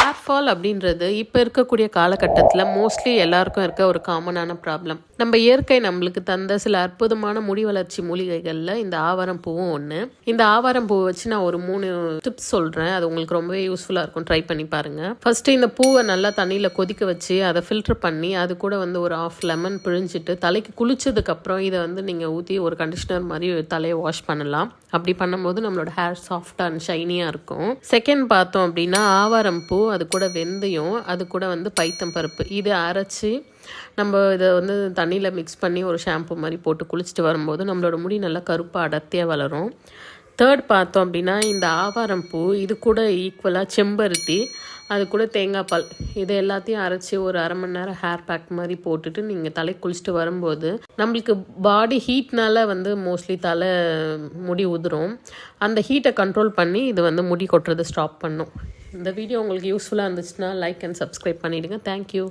Hair fall அப்படின்றது இப்போ இருக்கக்கூடிய காலகட்டத்தில் மோஸ்ட்லி எல்லாருக்கும் இருக்க ஒரு காமனான ப்ராப்ளம். நம்ம இயற்கை நம்மளுக்கு தந்த சில அற்புதமான முடி வளர்ச்சி மூலிகைகளில் இந்த ஆவாரம் பூவும் ஒன்று. இந்த ஆவாரம் பூவை வச்சு நான் ஒரு 3 டிப்ஸ் சொல்கிறேன். அது உங்களுக்கு ரொம்பவே யூஸ்ஃபுல்லாக இருக்கும். ட்ரை பண்ணி பாருங்கள். ஃபஸ்ட்டு இந்த பூவை நல்லா தண்ணியில் கொதிக்க வச்சு அதை ஃபில்டர் பண்ணி அது கூட வந்து ஒரு 1/2 லெமன் பிழிஞ்சிட்டு தலைக்கு குளிச்சதுக்கப்புறம் இதை வந்து நீங்கள் ஊற்றி ஒரு கண்டிஷனர் மாதிரி தலையை வாஷ் பண்ணலாம். அப்படி பண்ணும்போது நம்மளோட ஹேர் சாஃப்டாக அண்ட் ஷைனியாக இருக்கும். செகண்ட் பார்த்தோம் அப்படின்னா ஆவாரம் பூ, அது கூட வெந்தயம், அது கூட வந்து பைத்தம் பருப்பு, இதை அரைச்சி நம்ம இதை வந்து தண்ணியில் மிக்ஸ் பண்ணி ஒரு ஷாம்பு மாதிரி போட்டு குளிச்சுட்டு வரும்போது நம்மளோட முடி நல்லா கருப்பாக அடர்த்தியாக வளரும். தேர்ட் பார்த்தோம் அப்படின்னா இந்த ஆவாரம் பூ, இது கூட ஈக்குவலாக செம்பருத்தி, அது கூட தேங்காய் பால், இது எல்லாத்தையும் அரைச்சி ஒரு 1/2 மணி நேரம் ஹேர் பேக் மாதிரி போட்டுட்டு நீங்கள் தலை குளிச்சுட்டு வரும்போது நம்மளுக்கு பாடி ஹீட்னால வந்து மோஸ்ட்லி தலை முடி உதிரும். அந்த ஹீட்டை கண்ட்ரோல் பண்ணி இது வந்து முடி கொட்டுறதை ஸ்டாப் பண்ணும். இந்த வீடியோ உங்களுக்கு யூஸ்ஃபுல்லாக இருந்துச்சுன்னா லைக் அண்ட் சப்ஸ்கிரைப் பண்ணிவிடுங்க. தேங்க்யூ.